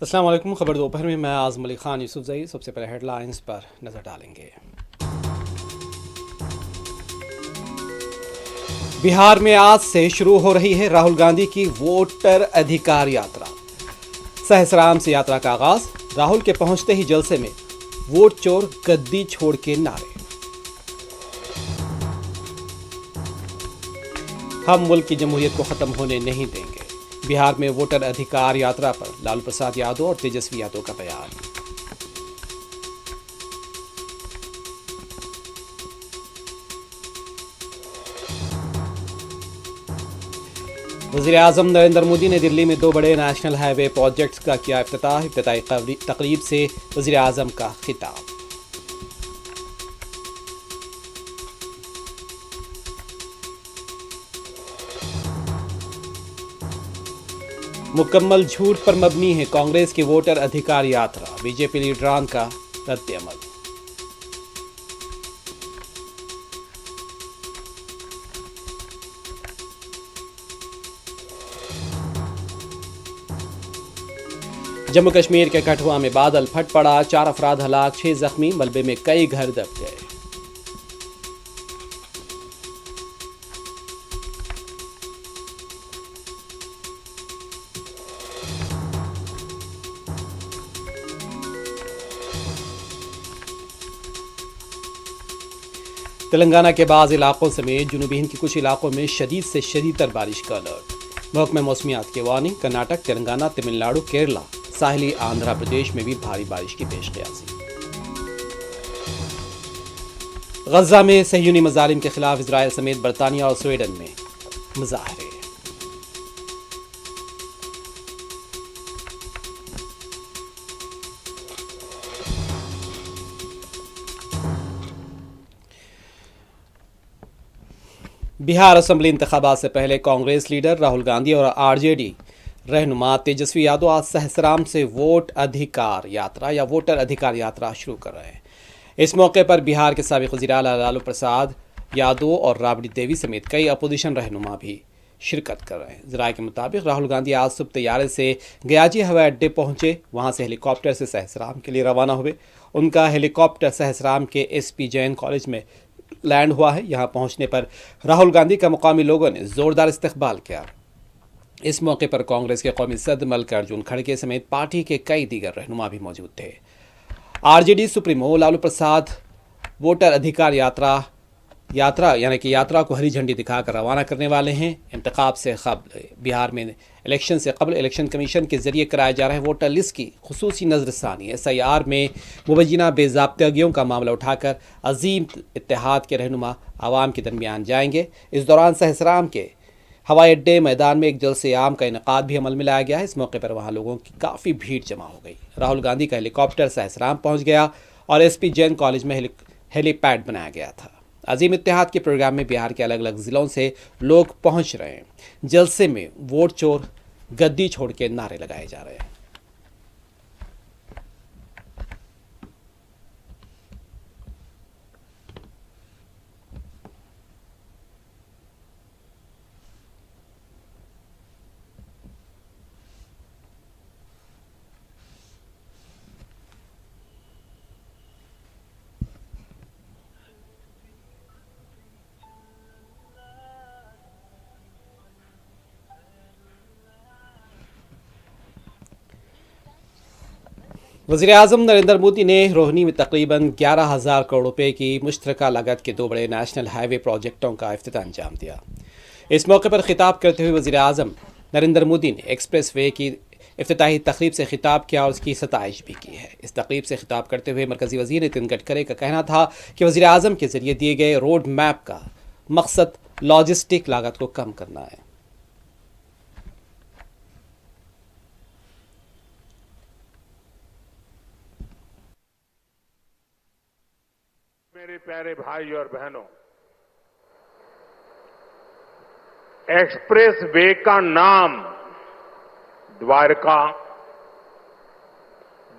अस्सलाम वालेकुम। खबर दोपहर में मैं आज़म अली ख़ान यूसुफजई। सबसे पहले हेडलाइंस पर नज़र डालेंगे। बिहार में आज से शुरू हो रही है राहुल गांधी की वोटर अधिकार यात्रा। सहसराम से यात्रा का आगाज। राहुल के पहुंचते ही जलसे में वोट चोर गद्दी छोड़ के नारे। हम मुल्क की जमहूरियत को खत्म होने नहीं देंगे। बिहार में वोटर अधिकार यात्रा पर लालू प्रसाद यादव और तेजस्वी यादव का बयान। वज़ीर-ए-आज़म नरेंद्र मोदी ने दिल्ली में 2 बड़े नेशनल हाईवे प्रोजेक्ट्स का किया इफ्तिताही तकरीब से वज़ीर-ए-आज़म का खिताब। मुकम्मल झूठ पर मबनी है कांग्रेस की वोटर अधिकार यात्रा। बीजेपी लीडरान का रद्द-ए-अमल। जम्मू कश्मीर के कठुआ में बादल फट पड़ा, 4 अफराद हलाक, 6 जख्मी, मलबे में कई घर दब गए। तेलंगाना के बाज़ इलाकों समेत जुनूबी हिंद के कुछ इलाकों में शदीद से शदीदतर बारिश का अलर्ट। महकमा मौसमियात की वार्निंग। कर्नाटक, तेलंगाना, तमिलनाडु, केरला, साहिली आंध्र प्रदेश में भी भारी बारिश की पेशकयासी। गजा में सहयूनी मजालिम के खिलाफ इजराइल समेत बरतानिया और स्वीडन में मुजाहरे। बिहार असेंबली इंतखाबात से पहले कांग्रेस लीडर राहुल गांधी और आरजेडी रहनुमा तेजस्वी यादव आज सहसराम से वोटर अधिकार यात्रा शुरू कर रहे हैं। इस मौके पर बिहार के साबिक वज़ीर आला लालू प्रसाद यादव और राबड़ी देवी समेत कई अपोजिशन रहनुमा भी शिरकत कर रहे हैं। ज़राए के मुताबिक राहुल गांधी आज सुबह तैयारे से गयाजी हवाई अड्डे पहुंचे, वहां से हेलीकॉप्टर से सहसराम के लिए रवाना हुए। उनका हेलीकॉप्टर सहसराम के एसपी जैन कॉलेज में लैंड हुआ है। यहां पहुंचने पर राहुल गांधी का मुकामी लोगों ने जोरदार इस्तकबाल किया। इस मौके पर कांग्रेस के कौमी सदर मल्लिकार्जुन खड़गे समेत पार्टी के कई दीगर रहनुमा भी मौजूद थे। RJD supremo Lalu Prasad voter अधिकार यात्रा को हरी झंडी दिखाकर रवाना करने वाले हैं। इंतखाब से कबल बिहार में इलेक्शन से कबल इलेक्शन कमीशन के जरिए कराए जा रहे वोटर लिस्ट की खुसूसी नजरसानी SIR में मुबैना बेज़ाब्तगियों का मामला उठाकर अजीम इत्तेहाद के रहनुमा आवाम के दरमियान जाएंगे। इस दौरान सहसराम के हवाई अड्डे मैदान में एक जलसे आम का इनेकाद भी अमल में लाया गया है। इस मौके पर वहां लोगों की काफ़ी भीड़ जमा हो गई। राहुल गांधी का हेलीकॉप्टर सहसराम पहुंच गया और एसपी जैन कॉलेज में हेलीपैड बनाया गया था। अजीम इत्तेहाद के प्रोग्राम में बिहार के अलग अलग ज़िलों से लोग पहुंच रहे हैं। जलसे में वोट चोर गद्दी छोड़ के नारे लगाए जा रहे हैं। वज़ीर-ए-आज़म नरेंद्र मोदी ने रोहनी में तकरीबन 11,000 करोड़ रुपए की मुश्तरका लागत के 2 बड़े नेशनल हाईवे प्रोजेक्टों का इफ्तिताह अंजाम दिया। इस मौके पर खिताब करते हुए वज़ीर-ए-आज़म नरेंद्र मोदी ने एक्सप्रेस वे की इफ्तिताही तकरीब से खिताब किया और उसकी सताइश भी की है। इस तकरीब से खिताब करते हुए मरकज़ी वज़ीर नितिन गडकरी का कहना था कि वज़ीर-ए-आज़म के जरिए दिए गए रोड मैप का मकसद लॉजिस्टिक लागत को कम करना है। मेरे प्यारे भाई और बहनों, एक्सप्रेस वे का नाम द्वारका,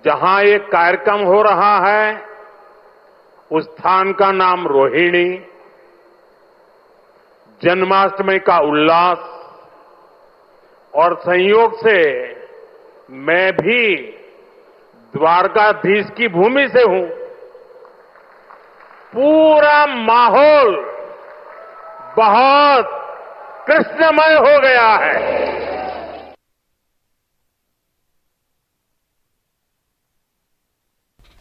जहां ये कार्यक्रम हो रहा है उस स्थान का नाम रोहिणी, जन्माष्टमी का उल्लास और संयोग से मैं भी द्वारकाधीश की भूमि से हूं। पूरा माहौल बहुत कृष्णमय हो गया है।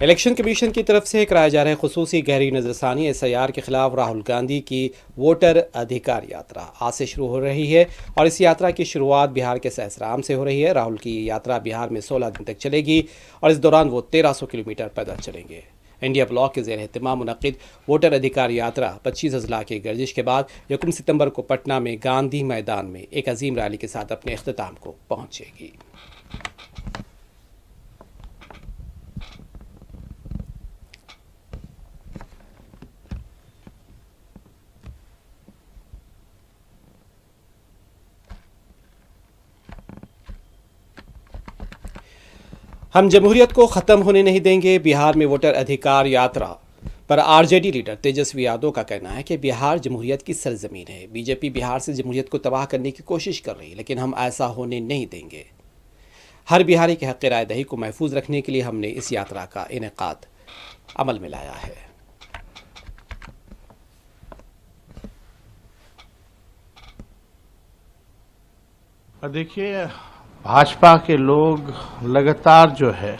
इलेक्शन कमीशन की तरफ से कराया जा रहा है खुसूसी गहरी नजरसानी SIR के खिलाफ राहुल गांधी की वोटर अधिकार यात्रा आज से शुरू हो रही है और इस यात्रा की शुरुआत बिहार के सहसराम से हो रही है। राहुल की ये यात्रा बिहार में 16 दिन तक चलेगी और इस दौरान वो 1300 किलोमीटर पैदल चलेंगे। इंडिया ब्लॉक के ज़ेर एहतमाम मुनक़िद वोटर अधिकार यात्रा 25 अजला की गर्दिश के बाद 1 सितंबर को पटना में गांधी मैदान में एक अजीम रैली के साथ अपने अख्ताम को पहुंचेगी। हम जमहूरियत को ख़त्म होने नहीं देंगे। बिहार में वोटर अधिकार यात्रा पर RJD लीडर तेजस्वी यादव का कहना है कि बिहार जमहूरियत की सरजमीन है। बीजेपी बिहार से जमहूरियत को तबाह करने की कोशिश कर रही है, लेकिन हम ऐसा होने नहीं देंगे। हर बिहारी के हक़ राय दही को महफूज रखने के लिए हमने इस यात्रा का इनेकाद अमल में लाया है। देखिए, भाजपा के लोग लगातार जो है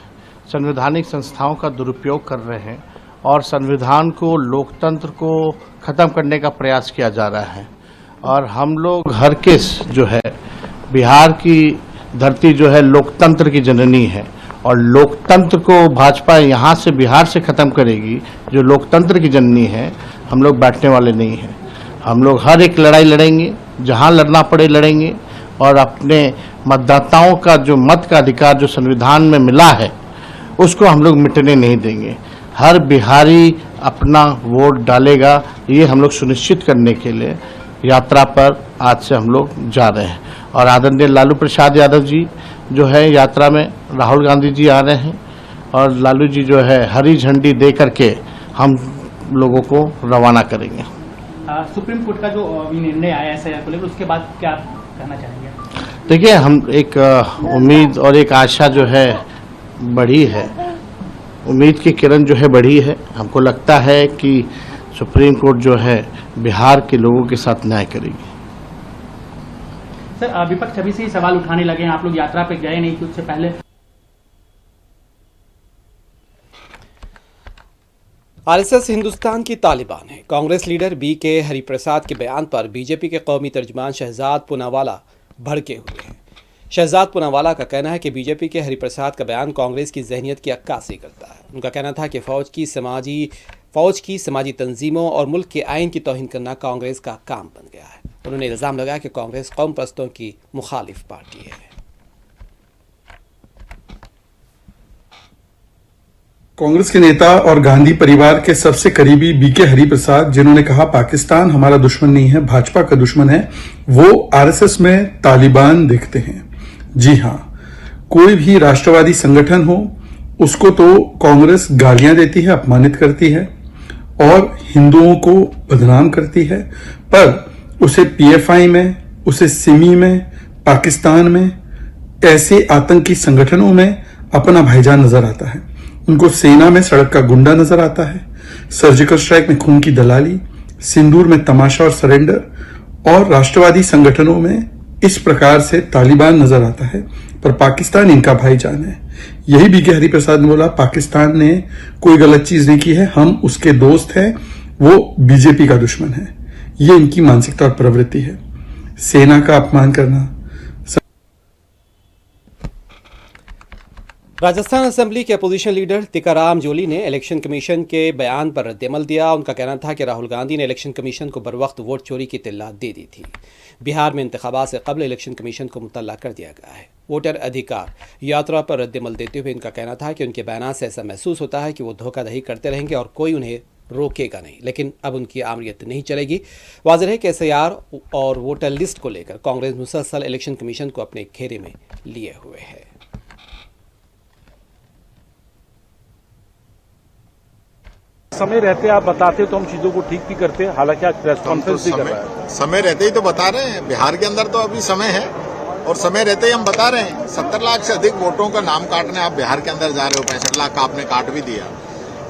संवैधानिक संस्थाओं का दुरुपयोग कर रहे हैं और संविधान को, लोकतंत्र को ख़त्म करने का प्रयास किया जा रहा है। और हम लोग हर किस जो है, बिहार की धरती जो है लोकतंत्र की जननी है और लोकतंत्र को भाजपा यहाँ से बिहार से ख़त्म करेगी, जो लोकतंत्र की जननी है। हम लोग बैठने वाले नहीं हैं। हम लोग हर एक लड़ाई लड़ेंगे, जहाँ लड़ना पड़े लड़ेंगे और अपने मतदाताओं का जो मत का अधिकार जो संविधान में मिला है उसको हम लोग मिटने नहीं देंगे। हर बिहारी अपना वोट डालेगा, ये हम लोग सुनिश्चित करने के लिए यात्रा पर आज से हम लोग जा रहे हैं। और आदरणीय लालू प्रसाद यादव जी जो है यात्रा में, राहुल गांधी जी आ रहे हैं और लालू जी जो है हरी झंडी दे करके हम लोगों को रवाना करेंगे। सुप्रीम कोर्ट का जो निर्णय आया SIR को लेकर, उसके बाद क्या कहना चाहेंगे? देखिए, हम एक उम्मीद और एक आशा जो है बढ़ी है, उम्मीद की किरण जो है बढ़ी है। हमको लगता है कि सुप्रीम कोर्ट जो है बिहार के लोगों के साथ न्याय करेगी। सर, विपक्ष अभी से ही सवाल उठाने लगे हैं, आप लोग यात्रा पे गए नहीं कुछ से पहले। RSS हिंदुस्तान की तालिबान है। कांग्रेस लीडर BK हरिप्रसाद के बयान पर बीजेपी के कौमी तर्जुमान शहजाद पूनावाला भड़के हुए हैं। शहजाद पूनावाला का कहना है कि बीजेपी के हरिप्रसाद का बयान कांग्रेस की जहनियत की अक्कासी करता है। उनका कहना था कि फौज की समाजी तंजीमों और मुल्क के आइन की तौहीन करना कांग्रेस का काम बन गया है। उन्होंने इल्ज़ाम लगाया कि कांग्रेस कौम परस्तों की मुखालिफ पार्टी है। कांग्रेस के नेता और गांधी परिवार के सबसे करीबी BK हरिप्रसाद, जिन्होंने कहा पाकिस्तान हमारा दुश्मन नहीं है, भाजपा का दुश्मन है, वो RSS में तालिबान देखते हैं। जी हां, कोई भी राष्ट्रवादी संगठन हो उसको तो कांग्रेस गालियां देती है, अपमानित करती है और हिंदुओं को बदनाम करती है, पर उसे PFI में, उसे सिमी में, पाकिस्तान में, ऐसे आतंकी संगठनों में अपना भाईजान नजर आता है। उनको सेना में सड़क का गुंडा नजर आता है, सर्जिकल स्ट्राइक में खून की दलाली, सिंदूर में तमाशा और सरेंडर, और राष्ट्रवादी संगठनों में इस प्रकार से तालिबान नजर आता है, पर पाकिस्तान इनका भाईजान है। यही BK हरिप्रसाद ने बोला, पाकिस्तान ने कोई गलत चीज नहीं की है, हम उसके दोस्त हैं, वो बीजेपी का दुश्मन है। ये इनकी मानसिकता और प्रवृत्ति है, सेना का अपमान करना। राजस्थान असेंबली के अपोजिशन लीडर टीकाराम जोली ने इलेक्शन कमीशन के बयान पर रद्दअमल दिया। उनका कहना था कि राहुल गांधी ने इलेक्शन कमीशन को बरवक्त वोट चोरी की इत्तला दे दी थी। बिहार में इंतखाबात से कबल इलेक्शन कमीशन को मुतल्ला कर दिया गया है। वोटर अधिकार यात्रा पर रद्दअमल देते हुए इनका कहना था कि उनके बयान से ऐसा महसूस होता है कि वो धोखाधड़ी करते रहेंगे और कोई उन्हें रोकेगा नहीं, लेकिन अब उनकी आमरीत नहीं चलेगी। वाज़ेह है कि SIR और वोटर लिस्ट को लेकर कांग्रेस मुसलसल इलेक्शन कमीशन को अपने घेरे में लिए हुए है। समय रहते आप बताते तो हम चीजों को ठीक भी करते, हालांकि आज प्रेस कॉन्फ्रेंस भी कर रहा है। समय रहते ही तो बता रहे हैं। बिहार के अंदर तो अभी समय है और समय रहते ही हम बता रहे हैं 70 लाख से अधिक वोटों का नाम काटने आप बिहार के अंदर जा रहे हो, 65 लाख का आपने काट भी दिया।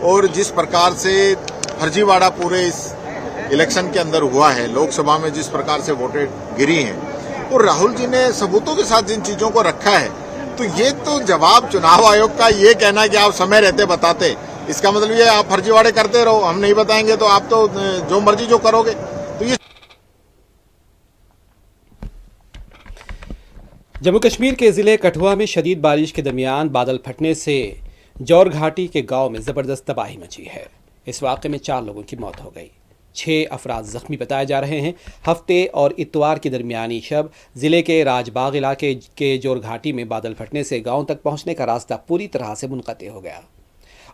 और जिस प्रकार से फर्जीवाड़ा पूरे इस इलेक्शन के अंदर हुआ है, लोकसभा में जिस प्रकार से वोटें गिरी हैं, और राहुल जी ने सबूतों के साथ जिन चीजों को रखा है, तो ये तो जवाब चुनाव आयोग का ये कहना है कि आप समय रहते बताते, इसका मतलब ये आप फर्जीवाड़े करते रहो, हम नहीं बताएंगे तो आप तो जो मर्जी जो करोगे। तो ये जम्मू कश्मीर के जिले कठुआ में शदीद बारिश के दरमियान बादल फटने से जौर घाटी के गांव में जबरदस्त तबाही मची है। इस वाक़े में 4 लोगों की मौत हो गई, 6 अफराद जख्मी बताए जा रहे हैं। हफ्ते और इतवार की दरमियानी शब जिले के राजबाग इलाके के जौर घाटी में बादल फटने से गांव तक पहुंचने का रास्ता पूरी तरह से मुनक़ते हो गया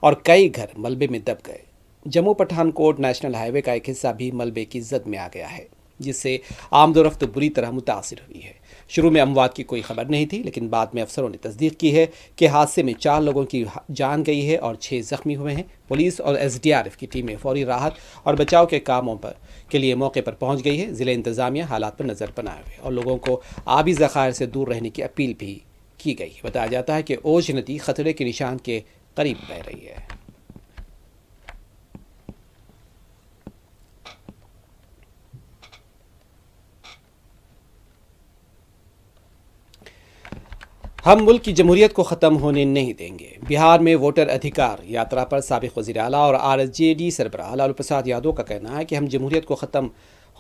और कई घर मलबे में दब गए। जम्मू पठानकोट नेशनल हाईवे का एक हिस्सा भी मलबे की जद में आ गया है, जिससे आमदोरफ्त बुरी तरह मुतासिर हुई है। शुरू में अमवात की कोई खबर नहीं थी, लेकिन बाद में अफसरों ने तस्दीक की है कि हादसे में 4 लोगों की जान गई है और 6 जख्मी हुए हैं। पुलिस और SDRF की टीमें फौरी राहत और बचाव के कामों के लिए मौके पर पहुंच गई है। जिले इंतजामिया हालात पर नज़र बनाए हुए और लोगों को आबी ज़खायर से दूर रहने की अपील भी की गई। बताया जाता है कि ओज नदी खतरे के निशान के करीब बह रही है। हम मुल्क की जमहूरियत को ख़त्म होने नहीं देंगे। बिहार में वोटर अधिकार यात्रा पर साबिक़ वज़ीर आला और RJD सरबराह लालू प्रसाद यादव का कहना है कि हम जमहूरियत को ख़त्म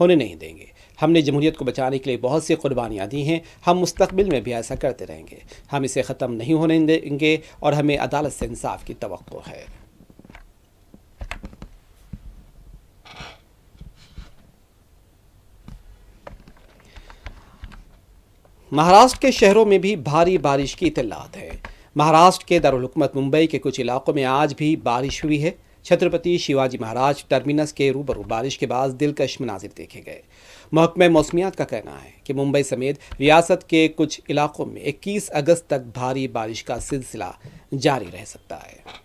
होने नहीं देंगे। हमने जमहूरियत को बचाने के लिए बहुत सी कुर्बानियाँ दी हैं, हम मुस्तक़बिल में भी ऐसा करते रहेंगे। हम इसे ख़त्म नहीं होने देंगे और हमें अदालत से इंसाफ की तवक्को है। महाराष्ट्र के शहरों में भी भारी बारिश की इत्तलात है। महाराष्ट्र के दारुल हुकूमत मुंबई के कुछ इलाकों में आज भी बारिश हुई है। छत्रपति शिवाजी महाराज टर्मिनस के रूबरू बारिश के बाद दिलकश मनाजिर देखे गए। महकमा मौसमियात का कहना है कि मुंबई समेत रियासत के कुछ इलाकों में 21 अगस्त तक भारी बारिश का सिलसिला जारी रह सकता है।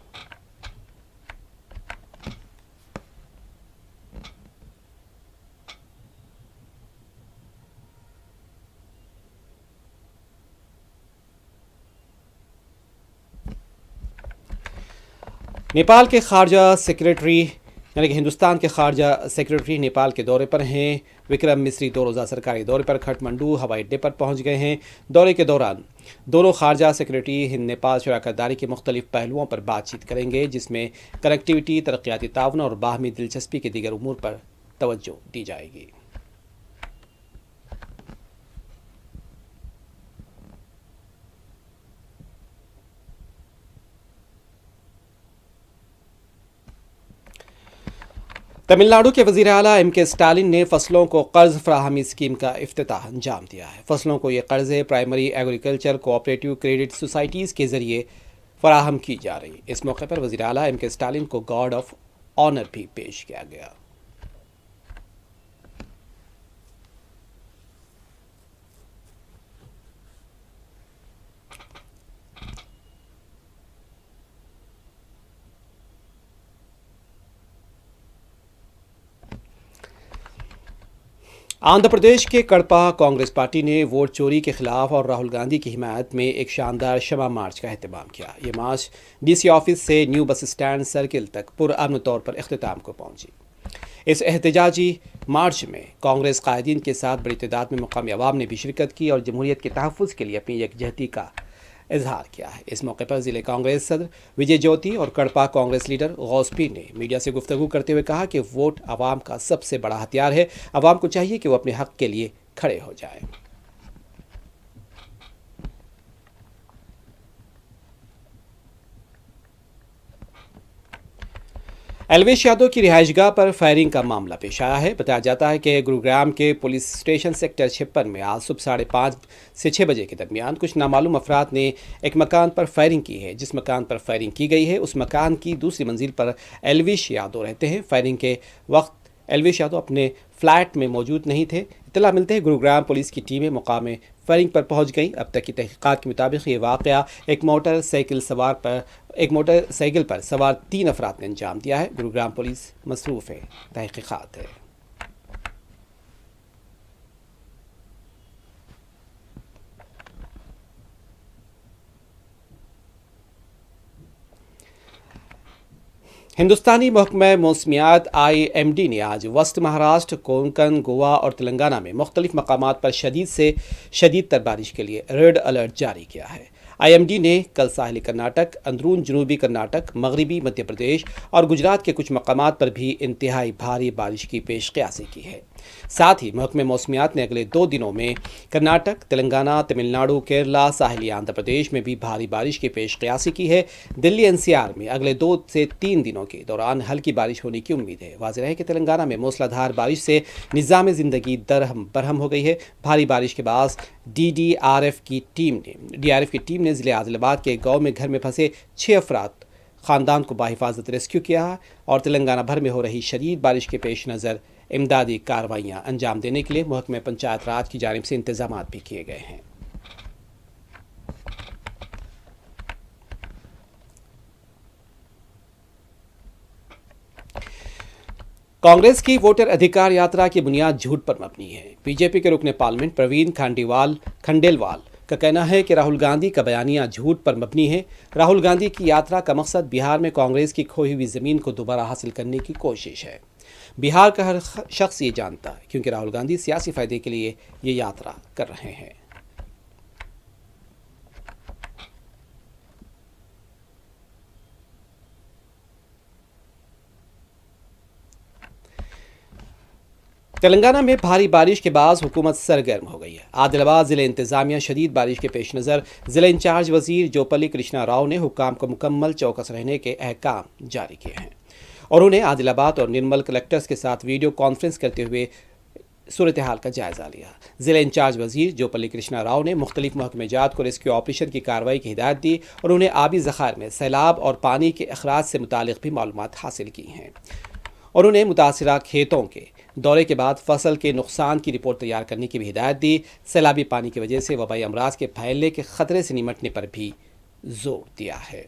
नेपाल के खारजा सेक्रेटरी यानी कि हिंदुस्तान के खारजा सेक्रेटरी नेपाल के दौरे पर हैं। विक्रम मिस्री 2 रोज़ा सरकारी दौरे पर काठमांडू हवाई अड्डे पर पहुंच गए हैं। दौरे के दौरान दोनों खारजा सेक्रेटरी हिंद नेपाल शराकतदारी के मुख्तलिफ पहलुओं पर बातचीत करेंगे, जिसमें कनेक्टिविटी, तरक्याती ताउन और बाहमी दिलचस्पी के दीगर उमूर पर तवज्जो दी जाएगी। तमिलनाडु के वज़ीर आला MK स्टालिन ने फसलों को कर्ज फराहमी स्कीम का इफ्तिताह अंजाम दिया है। फसलों को ये कर्ज़े primary agriculture cooperative credit societies के ज़रिए फराहम की जा रही। इस मौके पर वज़ीर आला MK स्टालिन को गार्ड ऑफ ऑनर भी पेश किया गया। आंध्र प्रदेश के कड़पा कांग्रेस पार्टी ने वोट चोरी के खिलाफ और राहुल गांधी की हिमायत में एक शानदार शमा मार्च का एहतमाम किया। ये मार्च DC ऑफिस से न्यू बस स्टैंड सर्किल तक पुरअमन तौर पर इख्तिताम को पहुंची। इस एहतजाजी मार्च में कांग्रेस कायदीन के साथ बड़ी तादाद में मुकामी अवाम ने भी शिरकत की और जमहूरियत के तहफ़्फ़ुज़ के लिए अपनी यकजहती का इजहार किया है। इस मौके पर ज़िले कांग्रेस सदर विजय ज्योति और कड़पा कांग्रेस लीडर गौस पीर ने मीडिया से गुफ्तगू करते हुए कहा कि वोट आवाम का सबसे बड़ा हथियार है। आवाम को चाहिए कि वो अपने हक के लिए खड़े हो जाए। अलवेश यादव की रिहाइशगाह पर फायरिंग का मामला पेश आया है। बताया जाता है कि गुरुग्राम के पुलिस स्टेशन सेक्टर 56 में आज सुबह 5:30 से 6 बजे के दरमियान कुछ नामालूम अफराद ने एक मकान पर फायरिंग की है। जिस मकान पर फायरिंग की गई है उस मकान की दूसरी मंजिल पर अलवेश यादव रहते हैं। फायरिंग के वक्त अलवेश यादव अपने फ्लैट में मौजूद नहीं थे। इत्तला मिलते ही गुरुग्राम पुलिस की टीमें मकाम फायरिंग पर पहुंच गई। अब तक की तहकीकात के मुताबिक ये वाक़या एक मोटरसाइकिल पर सवार 3 अफराद ने अंजाम दिया है। गुरुग्राम पुलिस मसरूफ़ है तहकीकात है। हिंदुस्तानी महकमा मौसमियात IMD ने आज वस्त महाराष्ट्र, कोंकण, गोवा और तेलंगाना में मुख्तलिफ मकामात पर शदीद से शदीद तर बारिश के लिए रेड अलर्ट जारी किया है। IMD ने कल साहिली कर्नाटक, अंदरून जनूबी कर्नाटक, मगरबी मध्य प्रदेश और गुजरात के कुछ मकामात पर भी इंतहाई भारी बारिश की पेशकयासी की है। साथ ही महकमे मौसमियात ने अगले 2 दिनों में कर्नाटक, तेलंगाना, तमिलनाडु, केरला, साहिली आंध्र प्रदेश में भी भारी बारिश की पेशकयासी की है। दिल्ली NCR में अगले 2 से 3 दिनों के दौरान हल्की बारिश होने की उम्मीद है। वाज़ेह है कि तेलंगाना में मूसलाधार बारिश से निज़ाम ज़िंदगी दरहम बरहम हो गई है। भारी बारिश के बाद DRF की टीम ने ज़िले आदिलाबाद के गाँव में घर में फंसे 6 अफराद ख़ानदान को बाहिफाजत रेस्क्यू किया है और तेलंगाना भर में हो रही शदीद बारिश के पेश नज़र इमदादी कार्रवाइयाँ अंजाम देने के लिए महकमे पंचायत राज की जानिब से इंतजाम भी किए गए हैं। कांग्रेस की वोटर अधिकार यात्रा की बुनियाद झूठ पर मबनी है। बीजेपी के रुकने पार्लियामेंट प्रवीण खंडेलवाल का कहना है कि राहुल गांधी का बयानिया झूठ पर मबनी है। राहुल गांधी की यात्रा का मकसद बिहार में कांग्रेस की खोई हुई ज़मीन को दोबारा हासिल करने की कोशिश है। बिहार का हर शख्स ये जानता है क्योंकि राहुल गांधी सियासी फायदे के लिए ये यात्रा कर रहे हैं। तेलंगाना में भारी बारिश के बाद हुकूमत सरगर्म हो गई है। आदिलाबाद जिले इंतजामिया शदीद बारिश के पेश नज़र जिले इंचार्ज वजीर जोपल्ली कृष्णा राव ने हुक्काम को मुकम्मल चौकस रहने के अहकाम जारी किए हैं और उन्हें आदिलाबाद और निर्मल कलेक्टर्स के साथ वीडियो कॉन्फ्रेंस करते हुए सूरत हाल का जायजा लिया। जिले इंचार्ज वजीर जोपल्ली कृष्णा राव ने मुख्तलिफ महकमेजात को रेस्क्यू ऑपरेशन की कार्रवाई की हिदायत दी और उन्हें आबी ज़खायर में सैलाब और पानी के अखराज से मुतालिक भी मालूमात हासिल की हैं और उन्हें मुतासिरा खेतों के दौरे के बाद फसल के नुकसान की रिपोर्ट तैयार करने की भी हिदायत दी। सैलाबी पानी की वजह से वबाई अमराज के फैलने के खतरे से निमटने पर भी जोर दिया है।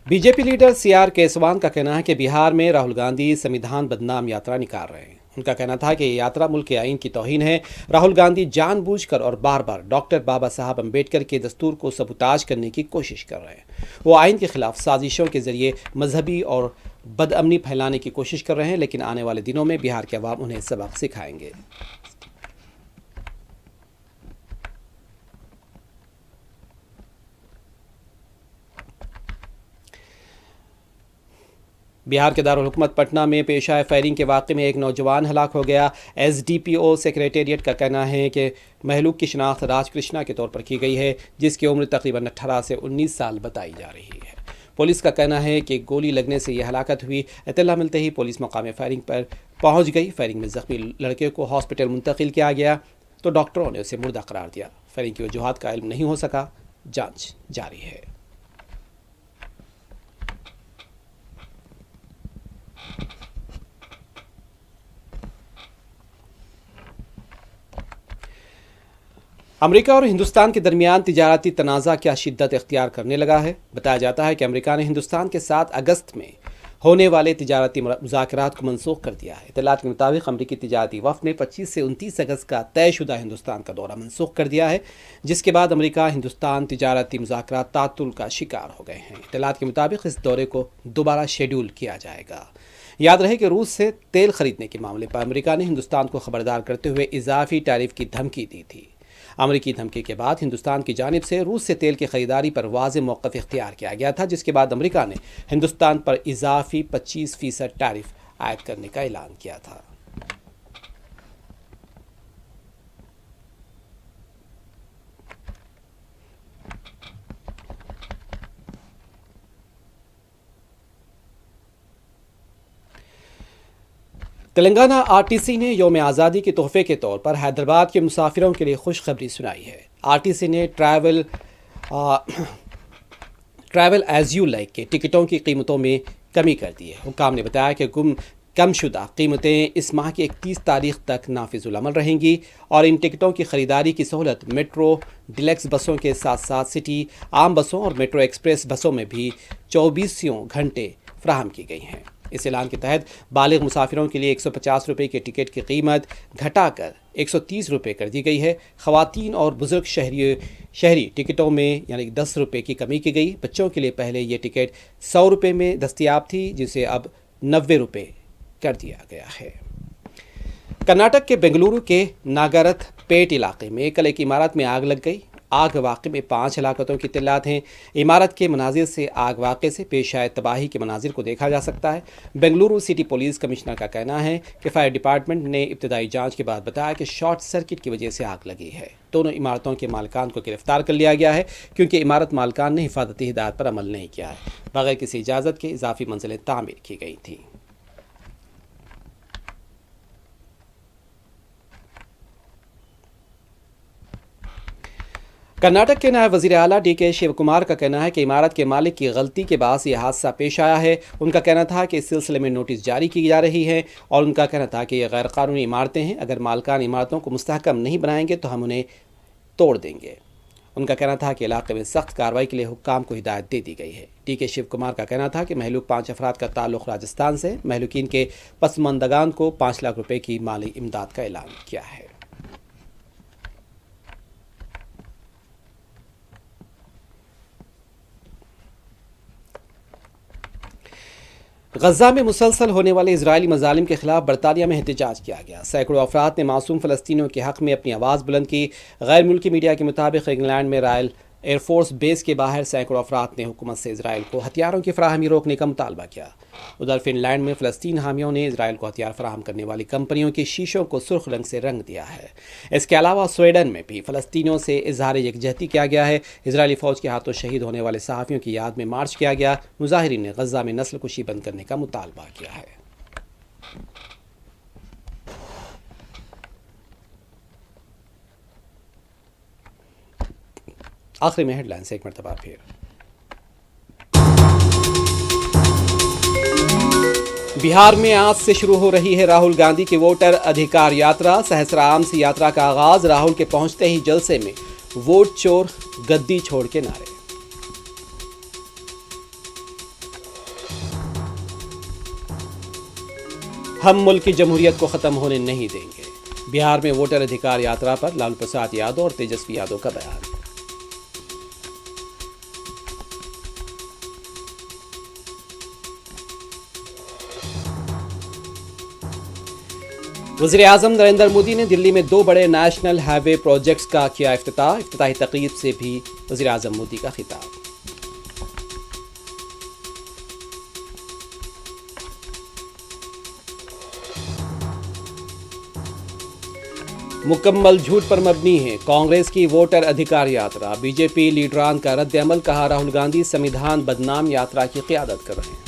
बीजेपी लीडर CR केसवान का कहना है कि बिहार में राहुल गांधी संविधान बदनाम यात्रा निकाल रहे हैं। उनका कहना था कि ये यात्रा मुल्क के आइन की तौहीन है। राहुल गांधी जानबूझकर और बार बार डॉक्टर बाबा साहब अम्बेडकर के दस्तूर को सबूताज करने की कोशिश कर रहे हैं। वो आइन के खिलाफ साजिशों के जरिए मजहबी और बदअमनी फैलाने की कोशिश कर रहे हैं, लेकिन आने वाले दिनों में बिहार के अवाम उन्हें सबक सिखाएंगे। बिहार के दारुल-हुकूमत पटना में पेश आए फायरिंग के वाक़े में एक नौजवान हलाक हो गया। SDPO सेक्रेटेरिएट का कहना है कि महलूक की शिनाख्त राजकृष्णा के तौर पर की गई है, जिसकी उम्र तकरीबन 18 से 19 साल बताई जा रही है। पुलिस का कहना है कि गोली लगने से यह हलाकत हुई। इत्तला मिलते ही पुलिस मकाम फायरिंग पर पहुंच गई। फायरिंग में जख्मी लड़के को हॉस्पिटल मुंतकिल किया गया तो डॉक्टरों ने उसे मुर्दा करार दिया। फायरिंग की वजूहात का इल्म नहीं हो सका, जाँच जारी है। अमेरिका और हिंदुस्तान के दरमियान तिजारती तनाज़ा क्या शिद्दत इख्तियार करने लगा है। बताया जाता है कि अमेरिका ने हिंदुस्तान के 7 अगस्त में होने वाले तिजारती मुज़ाकरात को मनसूख कर दिया है। इत्तलात के मुताबिक अमरीकी तिजारती वफ़द ने 25 से 29 अगस्त का तयशुदा हिंदुस्तान का दौरा मनसूख कर दिया है, जिसके बाद अमेरिका हिंदुस्तान तिजारती मुज़ाकरात तातुल का शिकार हो गए हैं। इत्तलात के मुताबिक इस दौरे को दोबारा शेड्यूल किया जाएगा। याद रहे कि रूस से तेल खरीदने के मामले पर अमेरिका ने हिंदुस्तान को खबरदार करते हुए इजाफी टैरिफ की धमकी दी थी। अमेरिकी धमकी के बाद हिंदुस्तान की जानिब से रूस से तेल की खरीदारी पर वाज़ेह मौक़िफ़ इख्तियार किया गया था, जिसके बाद अमेरिका ने हिंदुस्तान पर इजाफी 25% टैरिफ आयद करने का ऐलान किया था। तेलंगाना RTC ने यौम आज़ादी के तोहफे के तौर पर हैदराबाद के मुसाफिरों के लिए खुशखबरी सुनाई है। RTC ने ट्रैवल एज यू लाइक के टिकटों की कीमतों में कमी कर दी है। हुक्काम ने बताया कि गुम कमशुदा कीमतें इस माह की 31 तारीख तक नाफिजुल अमल रहेंगी और इन टिकटों की खरीदारी की सहूलत मेट्रो डिलक्स बसों के साथ साथ सिटी आम बसों और मेट्रो एक्सप्रेस बसों में भी 24 घंटे फ्राहम की गई हैं। इस ऐलान के तहत बालिग मुसाफिरों के लिए 150 रुपये के टिकट की कीमत घटाकर 130 रुपये कर दी गई है। ख़वातीन और बुजुर्ग शहरी टिकटों में यानी 10 रुपये की कमी की गई। बच्चों के लिए पहले ये टिकट 100 रुपये में दस्तयाब थी, जिसे अब 90 रुपये कर दिया गया है। कर्नाटक के बेंगलुरु के नागरथ पेट इलाके में कल एक इमारत में आग लग गई। आग वाक़े में 5 हलाकतों की इत्तलात हैं। इमारत के मनाजिर से आग वाक़े से पेश आए तबाही के मनाजिर को देखा जा सकता है। बेंगलुरु सिटी पुलिस कमिश्नर का कहना है कि फायर डिपार्टमेंट ने इब्तदाई जांच के बाद बताया कि शॉर्ट सर्किट की वजह से आग लगी है। दोनों इमारतों के मालिकान को गिरफ्तार कर लिया गया है, क्योंकि इमारत मालिकान ने हिफाजती हिदायत पर अमल नहीं किया है। बगैर किसी इजाज़त के इजाफी मंजिलें तामीर की गई थीं। कर्नाटक के नायब वज़ीर आला DK शिवकुमार का कहना है कि इमारत के मालिक की गलती के बाद यह हादसा पेश आया है। उनका कहना था कि इस सिलसिले में नोटिस जारी की जा रही है और उनका कहना था कि यह गैर कानूनी इमारतें हैं। अगर मालिकान इमारतों को मुस्तहकम नहीं बनाएंगे तो हम उन्हें तोड़ देंगे। उनका कहना था कि इलाके में सख्त कार्रवाई के लिए हुक्काम को हिदायत दे दी गई है। DK शिवकुमार का कहना था कि महलूक 5 अफराद का ताल्लुक राजस्थान से। महलूकीन के पसमंदगान को 5 लाख रुपये की माली इमदाद का ऐलान किया है। गजा में मुसलसल होने वाले इजरायली मजालिम के खिलाफ बरतानिया में एहतजाज किया गया। सैकड़ों अफराद ने मासूम फ़लस्तीनियों के हक़ में अपनी आवाज़ बुलंद की। गैर मुल्की मीडिया के मुताबिक इंग्लैंड में रॉयल एयरफोर्स बेस के बाहर सैकड़ों अफराद ने हुकूमत से इसराइल को हथियारों की फराहमी रोकने का मुतालबा किया। उधर फिनलैंड में फ़लस्तीन हामियों ने इसराइल को हथियार फराहम करने वाली कंपनियों के शीशों को सुर्ख रंग से रंग दिया है। इसके अलावा स्वीडन में भी फ़लस्तीनियों से इजहार यकजहती किया गया है। इजरायली फ़ौज के हाथों शहीद होने वाले सहाफ़ियों की याद में मार्च किया गया। मुजाहिरीन ने गजा में नस्ल कुशी बंद करने का मुतालबा किया है। आखिरी में हेडलाइंस एक मरतबा फिर। बिहार में आज से शुरू हो रही है राहुल गांधी की वोटर अधिकार यात्रा। सहस्राराम से यात्रा का आगाज। राहुल के पहुंचते ही जलसे में वोट चोर गद्दी छोड़ के नारे। हम मुल्क की जमहूरियत को खत्म होने नहीं देंगे। बिहार में वोटर अधिकार यात्रा पर लालू प्रसाद यादव और तेजस्वी यादव का बयान। वज़ीर-ए-आज़म नरेंद्र मोदी ने दिल्ली में 2 बड़े नेशनल हाईवे प्रोजेक्ट्स का किया इफ्तिताह। इफ्तिताही तकरीब से भी वज़ीर-ए-आज़म मोदी का खिताब। मुकम्मल झूठ पर मबनी है कांग्रेस की वोटर अधिकार यात्रा। बीजेपी लीडरान का रद्द अमल। कहा राहुल गांधी संविधान बदनाम यात्रा की क़ियादत कर रहे हैं।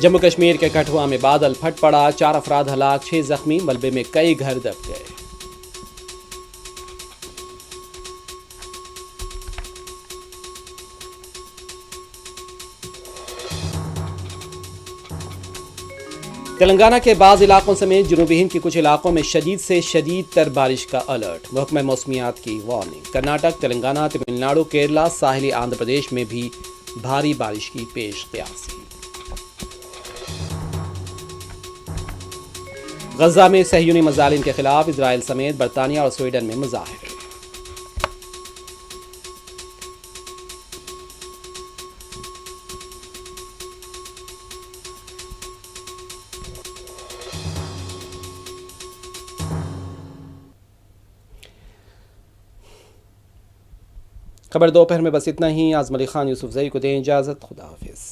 जम्मू कश्मीर के कठुआ में बादल फट पड़ा। 4 अफराद हलाक, 6 जख्मी। मलबे में कई घर दब गए। तेलंगाना के बाज़ इलाकों समेत जनूबी हिंद के कुछ इलाकों में शदीद से शदीद तर बारिश का अलर्ट। महकमा मौसमियात की वार्निंग। कर्नाटक, तेलंगाना, तमिलनाडु, केरला, साहिली आंध्र प्रदेश में भी भारी बारिश की पेश क़यासी। गजा में सहयूनी मजालिम के खिलाफ इजराइल समेत बरतानिया और स्वीडन में मुजाहिरे। खबर दोपहर में बस इतना ही। आज़म अली खान यूसुफ जई को दें इजाज़त। खुदा हाफिज़।